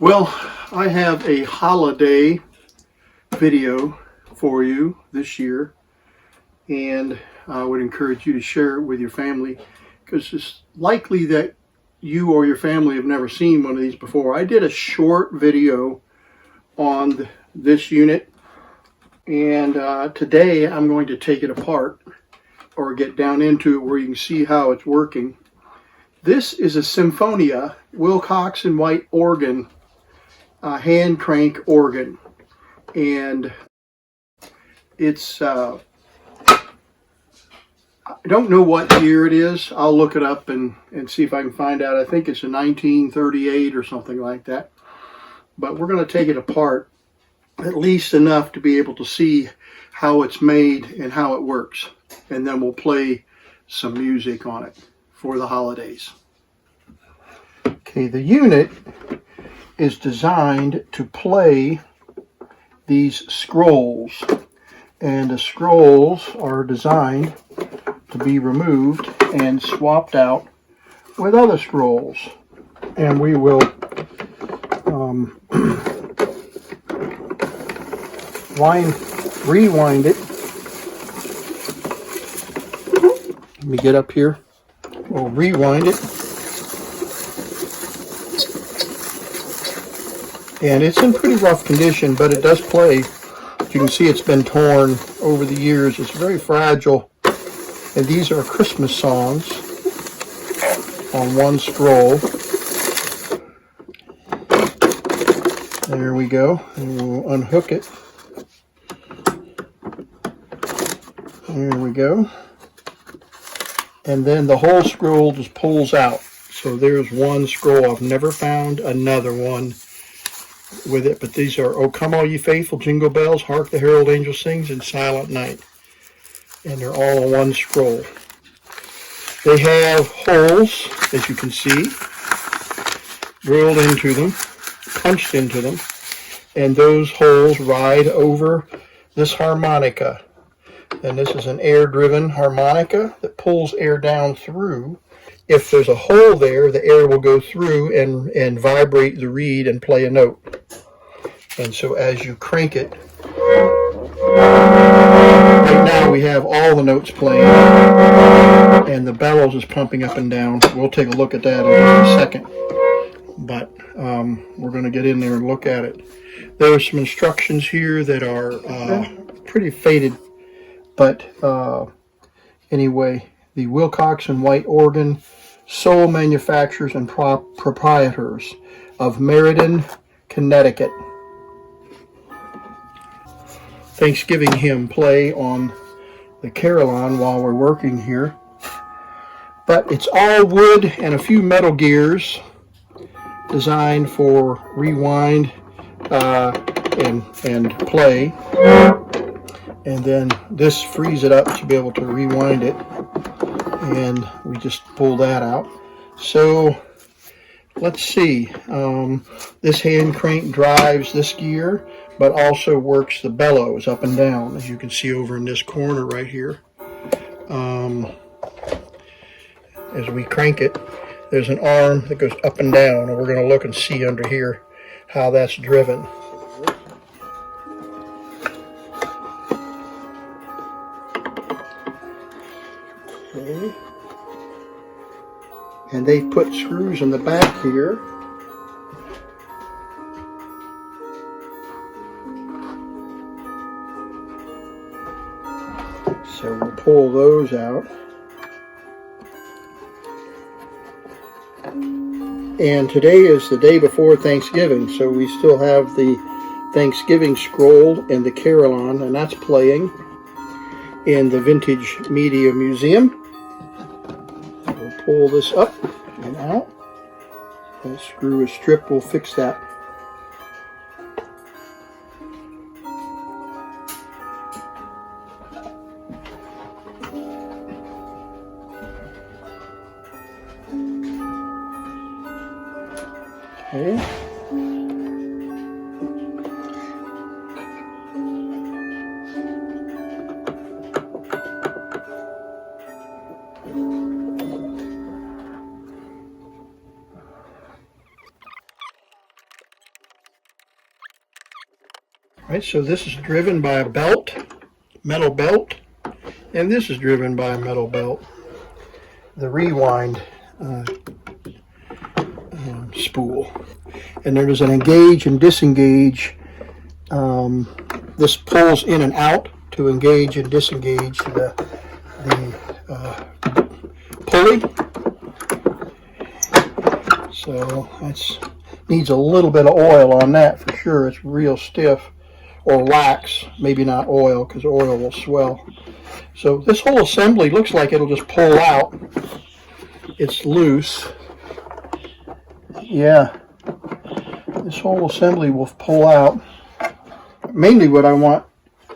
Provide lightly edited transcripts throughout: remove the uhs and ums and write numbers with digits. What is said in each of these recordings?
Well, I have a holiday video for you this year, and I would encourage you to share it with your family because it's likely that you or your family have never seen one of these before. I did a short video on this unit, and today I'm going to take it apart or get down into it where you can see how it's working. This is a Symphonia Wilcox and White organ, hand crank organ, and it's I don't know what year it is. I'll look it up and see if I can find out. I think it's a 1938 or something like that, but we're going to take it apart at least enough to be able to see how it's made and how it works, and then we'll play some music on it for the holidays. Okay, the unit is designed to play these scrolls, and the scrolls are designed to be removed and swapped out with other scrolls, and we will rewind it. Let me get up here. We'll rewind it. And it's in pretty rough condition, but it does play. As you can see, it's been torn over the years. It's very fragile. And these are Christmas songs on one scroll. There we go. And we'll unhook it. There we go. And then the whole scroll just pulls out. So there's one scroll. I've never found another one with it, but these are "O Come All Ye Faithful," "Jingle Bells," "Hark the Herald Angels Sings," and "Silent Night," and they're all on one scroll. They have holes, as you can see, drilled into them, punched into them, and those holes ride over this harmonica. And this is an air-driven harmonica that pulls air down through. If there's a hole there, the air will go through and vibrate the reed and play a note. And so as you crank it, right now we have all the notes playing, and the bellows is pumping up and down. We'll take a look at that in just a second, but we're going to get in there and look at it. There are some instructions here that are pretty faded, but anyway, the Wilcox and White organ, sole manufacturers and proprietors of Meriden, Connecticut. Thanksgiving hymn play on the carillon while we're working here. But it's all wood and a few metal gears designed for rewind and play. And then this frees it up to be able to rewind it. And we just pull that out. So let's see. This hand crank drives this gear, but also works the bellows up and down, as you can see over in this corner right here. As we crank it, there's an arm that goes up and down, and we're going to look and see under here how that's driven. Okay. And they put screws in the back here. So we'll pull those out. And today is the day before Thanksgiving, so we still have the Thanksgiving scroll and the carillon, and that's playing in the Vintage Media Museum. We'll pull this up and out. That screw is stripped, we'll fix that. Okay. Right, so this is driven by a belt, metal belt, and this is driven by a metal belt. The rewind spool. And there's an engage and disengage. This pulls in and out to engage and disengage the pulley. So that's needs a little bit of oil on that for sure. It's real stiff, or wax, maybe not oil, because oil will swell. So this whole assembly looks like it'll just pull out. It's loose. Yeah, this whole assembly will pull out. Mainly what I want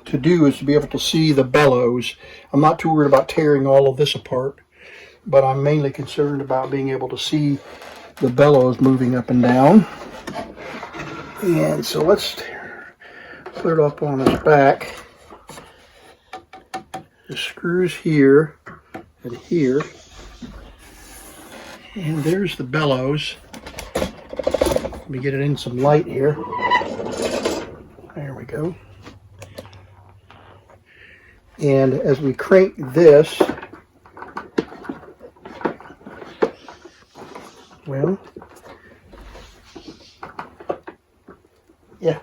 to do is to be able to see the bellows. I'm not too worried about tearing all of this apart, but I'm mainly concerned about being able to see the bellows moving up and down. And so let's put it up on its back. The screws here and here. And there's the bellows. Let me get it in some light here. There we go. And as we crank this, well, yeah.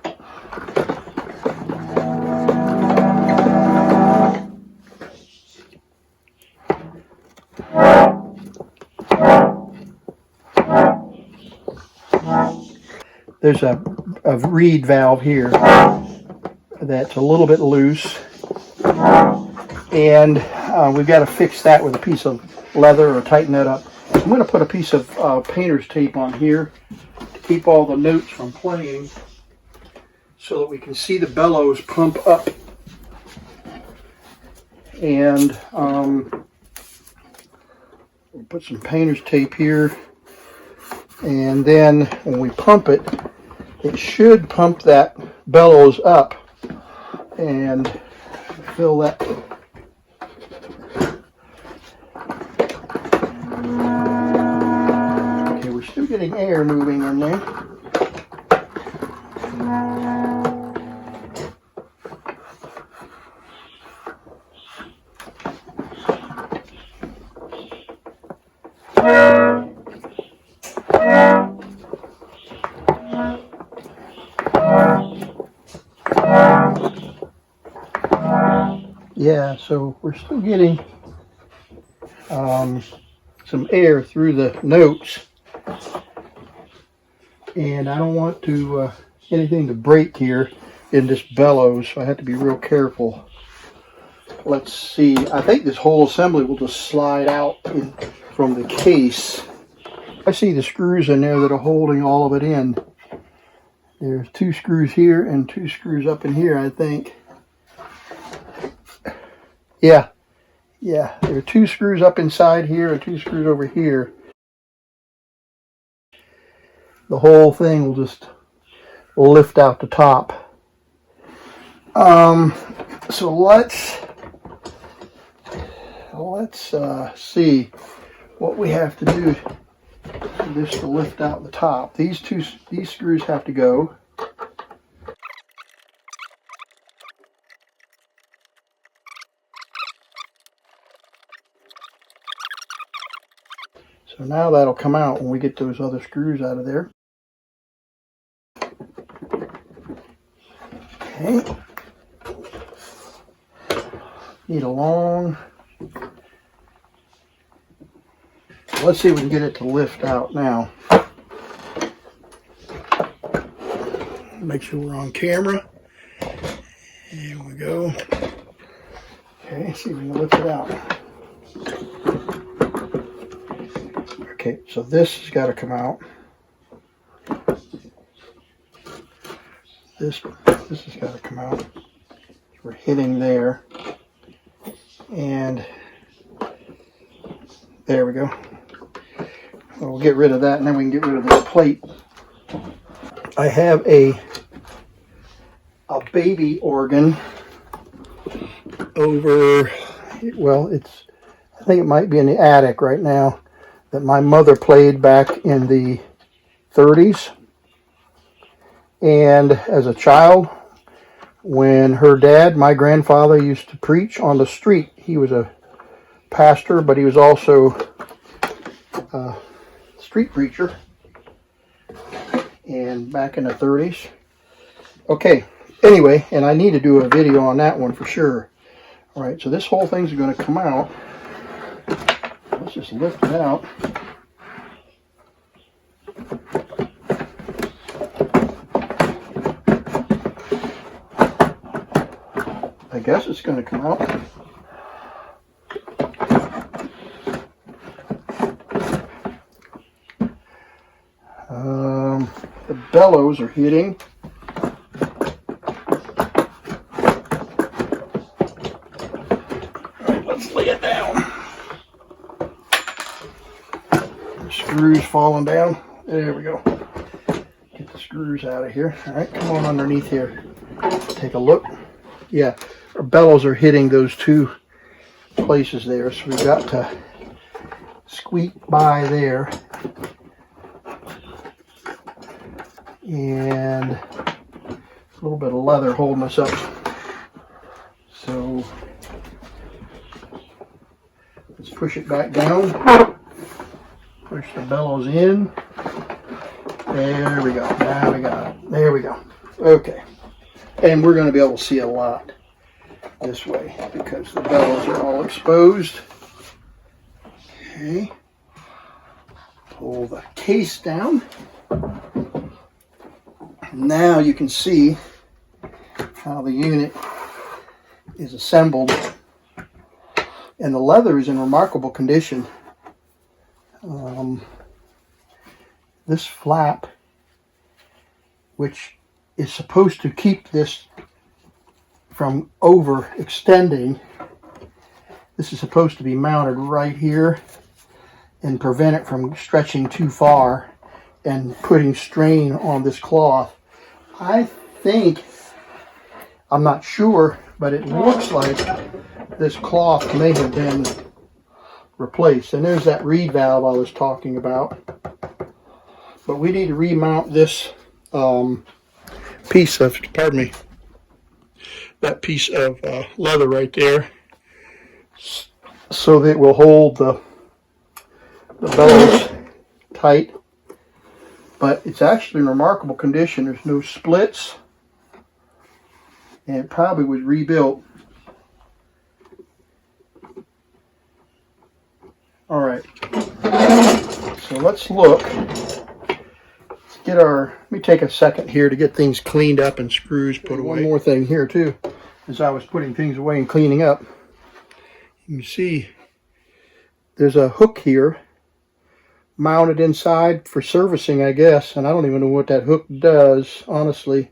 There's a reed valve here that's a little bit loose, and we've got to fix that with a piece of leather or tighten that up. I'm going to put a piece of painter's tape on here to keep all the notes from playing so that we can see the bellows pump up. And we'll put some painter's tape here, and then when we pump it, it should pump that bellows up and fill that. Okay, we're still getting air moving in there. Yeah, so we're still getting some air through the notes, and I don't want to anything to break here in this bellows, so I have to be real careful. Let's see, I think this whole assembly will just slide out from the case. I see the screws in there that are holding all of it in. There's 2 screws here and 2 screws up in here, I think. Yeah, there are 2 screws up inside here and 2 screws over here. The whole thing will just lift out the top. So let's see what we have to do for this to lift out the top. These screws have to go. So now that'll come out when we get those other screws out of there. Okay. Need a long. Let's see if we can get it to lift out now. Make sure we're on camera. Here we go. Okay, see if we can lift it out. Okay, so this has got to come out. This has got to come out. We're hitting there. And there we go. We'll get rid of that, and then we can get rid of this plate. I have a baby organ over, well, I think it might be in the attic right now, that my mother played back in the 30s. And as a child, when her dad, my grandfather, used to preach on the street. He was a pastor, but he was also a street preacher. And back in the 30s. Okay, anyway, and I need to do a video on that one for sure. All right, so this whole thing's going to come out. Let's just lift it out. I guess it's going to come out. The bellows are hitting. All right, let's lay it down. The screws falling down. There we go. Get the screws out of here. All right, come on underneath here. Take a look. Yeah, our bellows are hitting those two places there, so we've got to squeak by there. And a little bit of leather holding us up. So let's push it back down. Push the bellows in. There we go. Now we got it. There we go. Okay. And we're going to be able to see a lot this way because the bellows are all exposed. Okay. Pull the case down. Now you can see how the unit is assembled, and the leather is in remarkable condition. This flap, which is supposed to keep this from overextending, this is supposed to be mounted right here and prevent it from stretching too far and putting strain on this cloth. I think, I'm not sure, but it looks like this cloth may have been replaced. And there's that reed valve I was talking about. But we need to remount this piece of, pardon me, that piece of leather right there so that it will hold the bellows tight. But it's actually in remarkable condition. There's no splits. And it probably was rebuilt. All right. So let's look. Let's get our, let me take a second here to get things cleaned up and screws put away. One more thing here too, as I was putting things away and cleaning up. You can see there's a hook here mounted inside for servicing, I guess, and I don't even know what that hook does, honestly.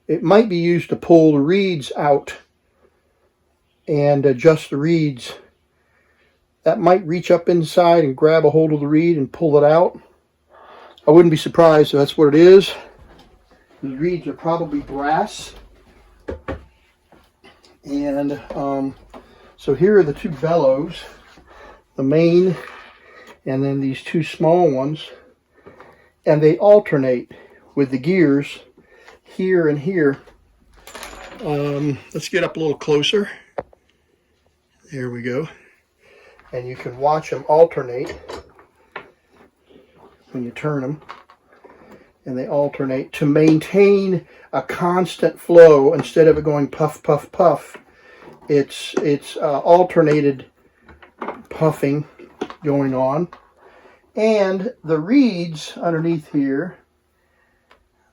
It might be used to pull the reeds out and adjust the reeds. That might reach up inside and grab a hold of the reed and pull it out. I wouldn't be surprised if that's what it is. The reeds are probably brass. And so here are the two bellows, the main and then these two small ones, and they alternate with the gears here and here. Let's get up a little closer. There we go. And you can watch them alternate when you turn them, and they alternate to maintain a constant flow instead of it going puff, puff, puff. It's alternated puffing going on. And the reeds underneath here,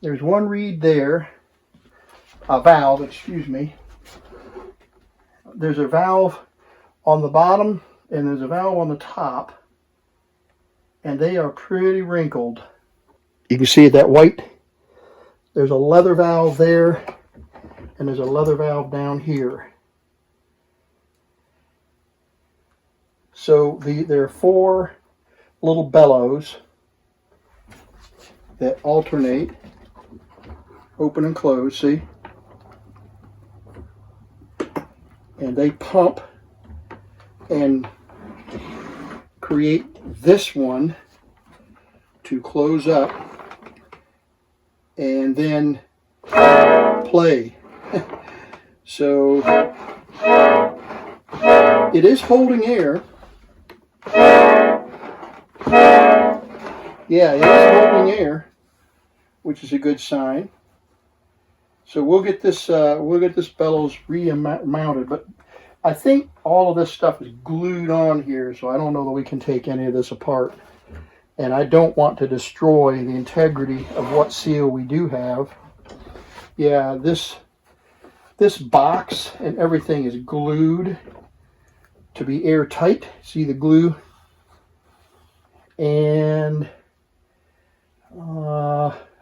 there's one reed there, a valve, excuse me. There's a valve on the bottom and there's a valve on the top, and they are pretty wrinkled. You can see that white. There's a leather valve there and there's a leather valve down here. So there are four little bellows that alternate, open and close, see? And they pump and create this one to close up and then play. So it is holding air. Yeah, it is holding air, which is a good sign. So we'll get this bellows remounted, but I think all of this stuff is glued on here, so I don't know that we can take any of this apart. And I don't want to destroy the integrity of what seal we do have. Yeah, this box and everything is glued to be airtight. See the glue? And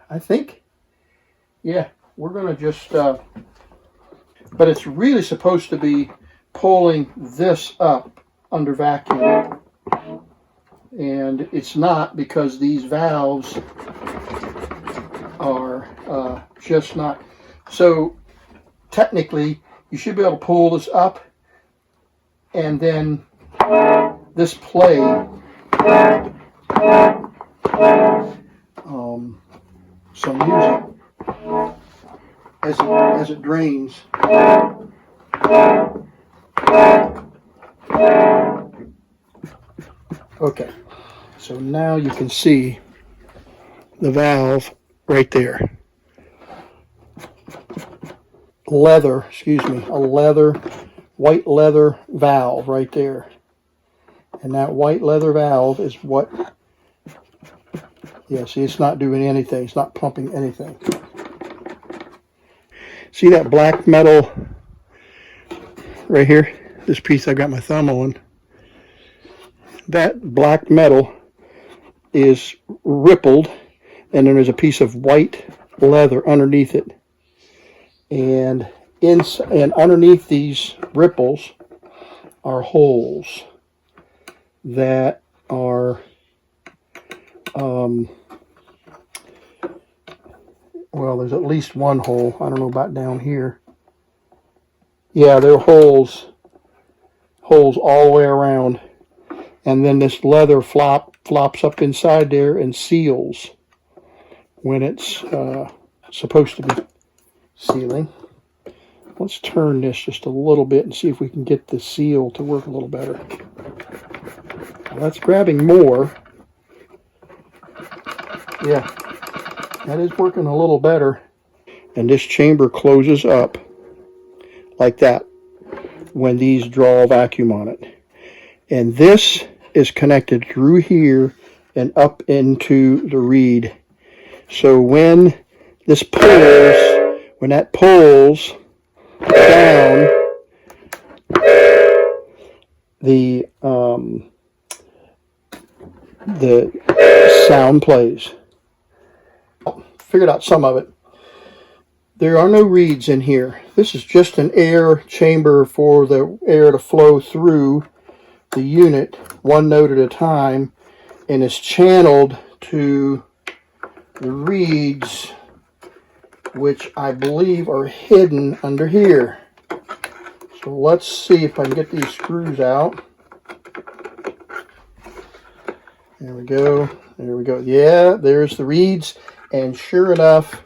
I think, yeah, we're going to just, but it's really supposed to be pulling this up under vacuum. And it's not, because these valves are just not. So technically, you should be able to pull this up, and then this play some music as it drains. Okay, so now you can see the valve right there. Leather, excuse me, white leather valve right there. And that white leather valve is what, yeah, see, it's not doing anything. It's not pumping anything. See that black metal right here? This piece I got my thumb on. That black metal is rippled, and then there's a piece of white leather underneath it. And underneath these ripples are holes that are well, there's at least one hole. I don't know about down here. Yeah, there are holes all the way around, and then this leather flops up inside there and seals when it's supposed to be sealing. Let's turn this just a little bit and see if we can get the seal to work a little better. Well, that's grabbing more. Yeah, that is working a little better. And this chamber closes up like that when these draw vacuum on it. And this is connected through here and up into the reed. So when this pulls, when that pulls down, the sound plays. Figured out some of it. There are no reeds in here. This is just an air chamber for the air to flow through the unit one note at a time, and it's channeled to the reeds, which I believe are hidden under here. So let's see if I can get these screws out. There we go. There we go. Yeah, there's the reeds. And sure enough,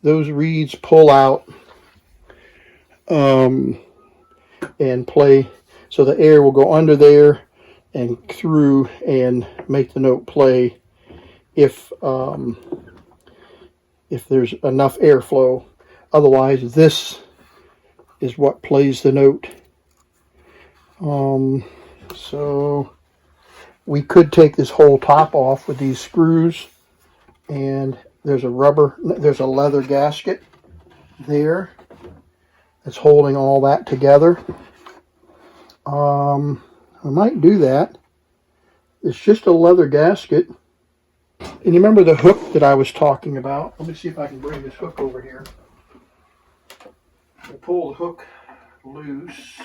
those reeds pull out and play. So the air will go under there and through and make the note play if there's enough airflow. Otherwise, this is what plays the note. So we could take this whole top off with these screws, and there's a leather gasket there that's holding all that together. I might do that. It's just a leather gasket. And you remember the hook that I was talking about? Let me see if I can bring this hook over here. I pull the hook loose.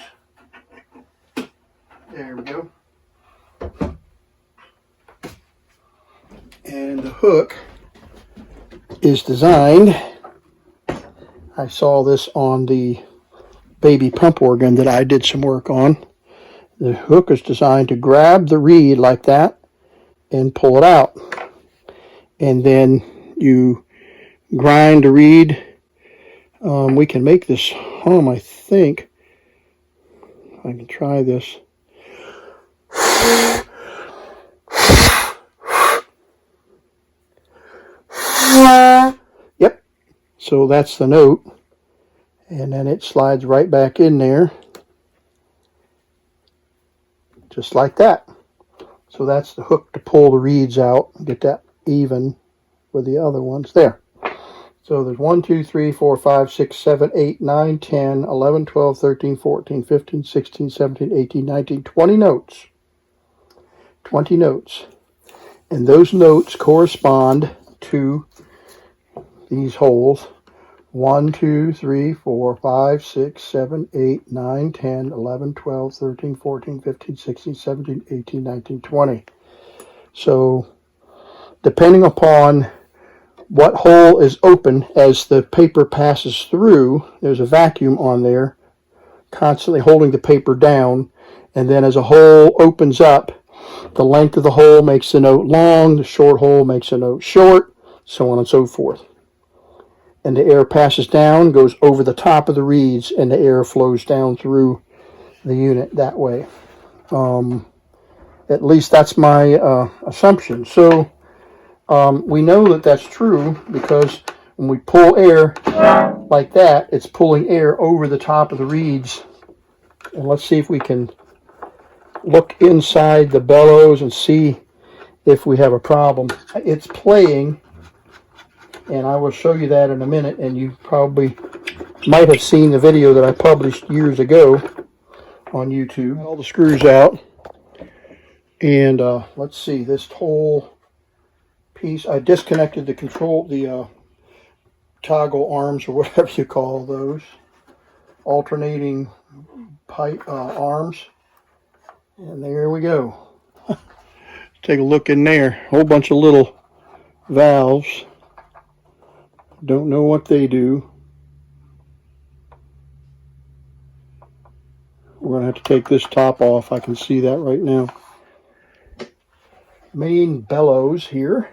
There we go. And the hook is designed, I saw this on the baby pump organ that I did some work on. The hook is designed to grab the reed like that and pull it out. And then you grind the reed We can make this hum, I think. I can try this. Yep. So that's the note. And then it slides right back in there. Just like that. So that's the hook to pull the reeds out and get that even with the other ones there. So there's 1, 2, 3, 4, 5, 6, 7, 8, 9, 10, 11, 12, 13, 14, 15, 16, 17, 18, 19, 20 notes. 20 notes. And those notes correspond to these holes. 1, 2, 3, 4, 5, 6, 7, 8, 9, 10, 11, 12, 13, 14, 15, 16, 17, 18, 19, 20. So depending upon what hole is open as the paper passes through, there's a vacuum on there constantly holding the paper down, and then as a hole opens up, the length of the hole makes the note long, the short hole makes a note short, so on and so forth. And the air passes down, goes over the top of the reeds, and the air flows down through the unit that way. At least that's my assumption. So we know that that's true because when we pull air like that, it's pulling air over the top of the reeds. And let's see if we can look inside the bellows and see if we have a problem. It's playing, and I will show you that in a minute, and you probably might have seen the video that I published years ago on YouTube. All the screws out, and let's see, this whole piece, I disconnected the control, the toggle arms, or whatever you call those, alternating pipe arms, and there we go. Take a look in there, a whole bunch of little valves. Don't know what they do. We're gonna have to take this top off. I can see that right now. Main bellows here.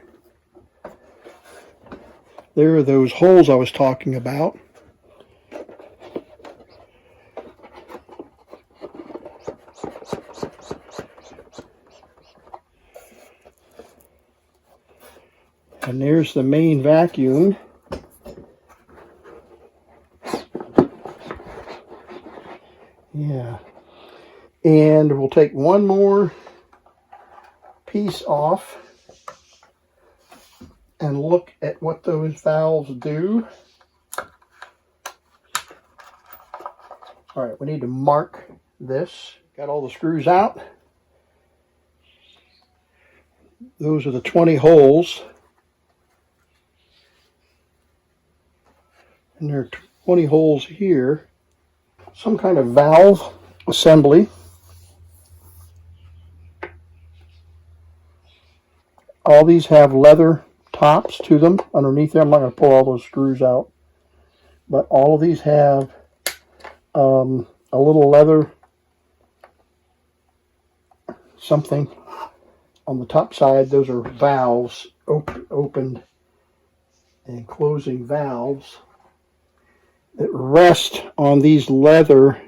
There are those holes I was talking about. And there's the main vacuum. Yeah. And we'll take one more piece off and look at what those valves do. All right, we need to mark this. Got all the screws out. Those are the 20 holes. And there are 20 holes here. Some kind of valve assembly. All these have leather tops to them underneath them. I'm not going to pull all those screws out, but all of these have a little leather something on the top side. Those are valves, opened and closing valves that rest on these leather,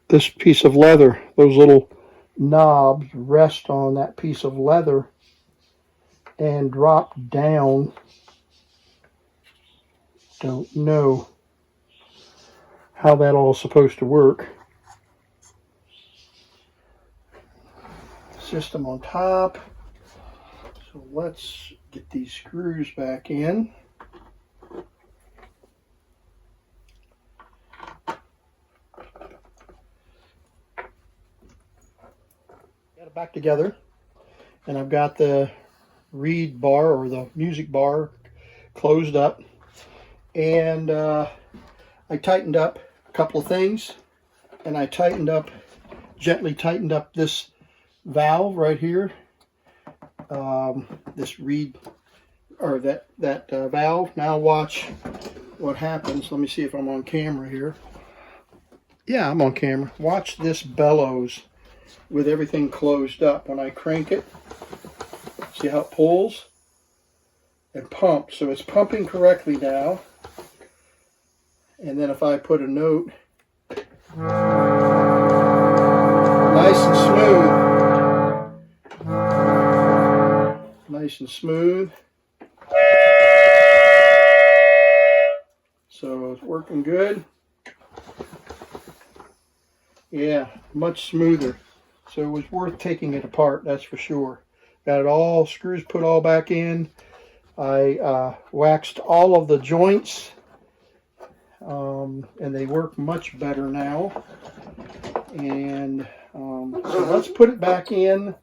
this piece of leather. Those little knobs rest on that piece of leather and drop down. Don't know how that all is supposed to work. System on top. So let's get these screws back in. Got it back together, and I've got the reed bar or the music bar closed up, and I tightened up a couple of things, and I gently tightened up this valve right here, this reed, or that valve. Now watch what happens. Let me see if I'm on camera here. Yeah, I'm on camera. Watch this bellows with everything closed up. When I crank it, see how it pulls? and pump. So it's pumping correctly now. And then if I put a note, nice and smooth. Nice and smooth. So it's working good. Yeah, much smoother. So it was worth taking it apart, that's for sure. Got it all, screws put all back in. I waxed all of the joints. And they work much better now. And so let's put it back in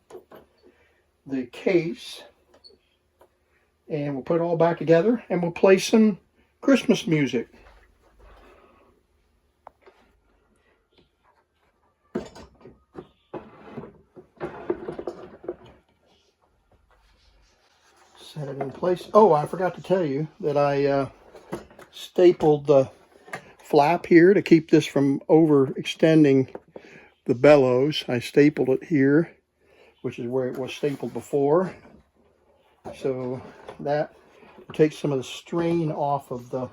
the case. And we'll put it all back together and we'll play some Christmas music. Set it in place. Oh, I forgot to tell you that I stapled the flap here to keep this from overextending the bellows. I stapled it here, which is where it was stapled before. So that takes some of the strain off of the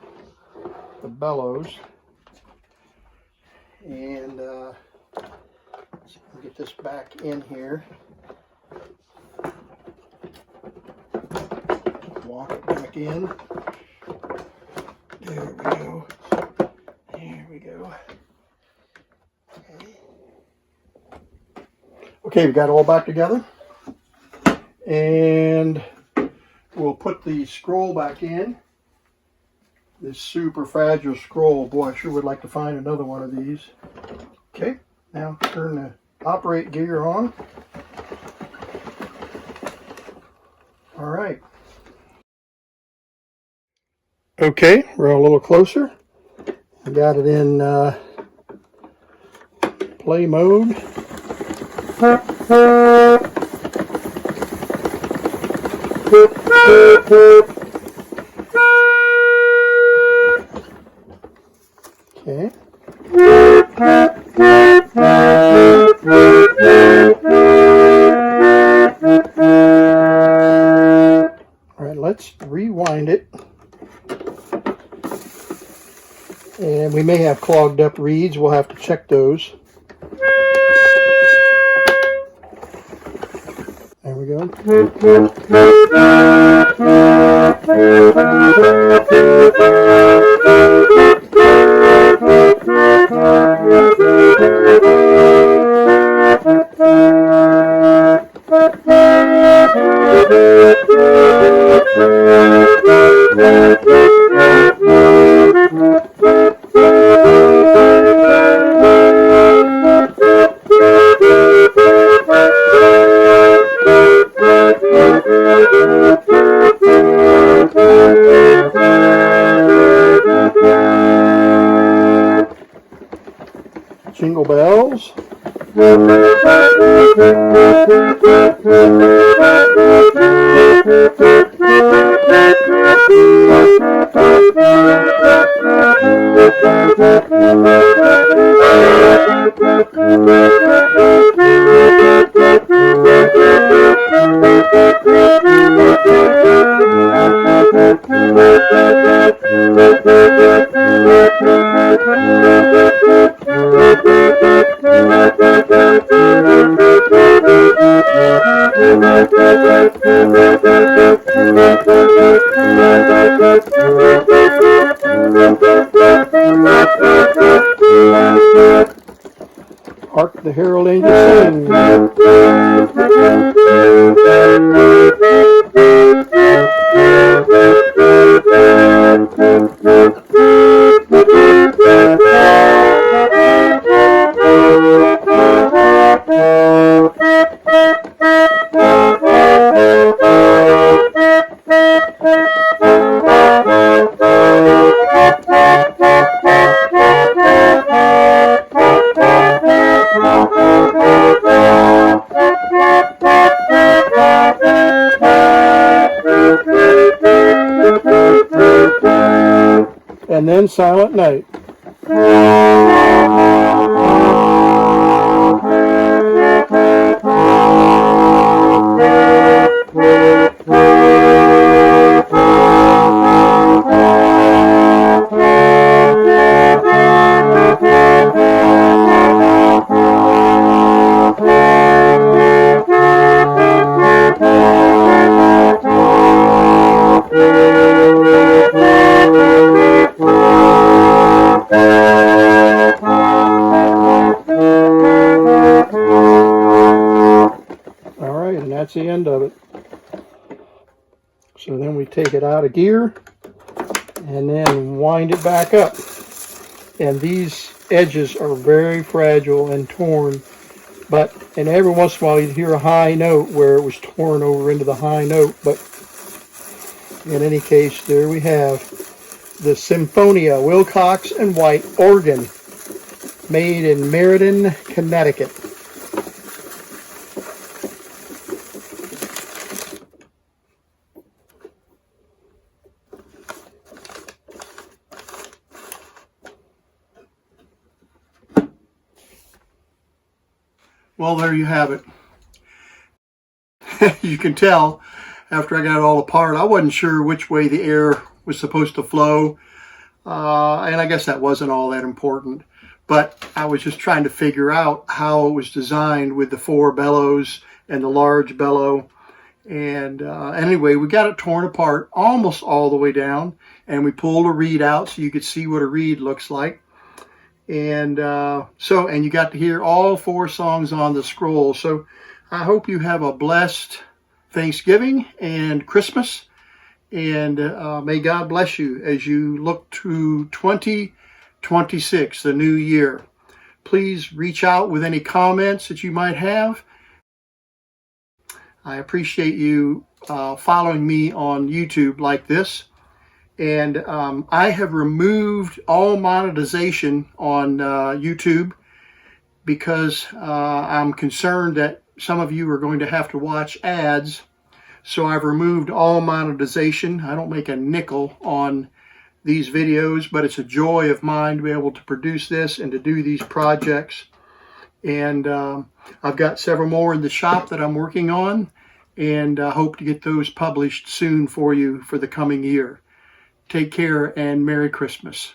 bellows. And let's get this back in here. Walk it back in. There we go. There we go. Okay, we've got it all back together. And we'll put the scroll back in. This super fragile scroll. Boy, I sure would like to find another one of these. Okay, now turn the operate gear on. All right. Okay, we're a little closer. I got it in play mode. Okay. All right, let's rewind it. And we may have clogged up reeds. We'll have to check those. There we go. Jingle bells. Hark the herald angels sing. And then Silent Night. And that's the end of it. So then we take it out of gear and then wind it back up. And these edges are very fragile and torn, and every once in a while you'd hear a high note where it was torn over into the high note. But in any case, there we have the Symphonia Wilcox and White organ, made in Meriden, Connecticut. Well, there you have it. You can tell after I got it all apart, I wasn't sure which way the air was supposed to flow. And I guess that wasn't all that important. But I was just trying to figure out how it was designed with the 4 bellows and the large bellow. And anyway, we got it torn apart almost all the way down. And we pulled a reed out so you could see what a reed looks like. And and you got to hear all 4 songs on the scroll. So I hope you have a blessed Thanksgiving and Christmas. And may God bless you as you look to 2026, the new year. Please reach out with any comments that you might have. I appreciate you following me on YouTube like this. And I have removed all monetization on YouTube because I'm concerned that some of you are going to have to watch ads. So I've removed all monetization. I don't make a nickel on these videos, but it's a joy of mine to be able to produce this and to do these projects. And I've got several more in the shop that I'm working on, and I hope to get those published soon for you for the coming year. Take care and Merry Christmas.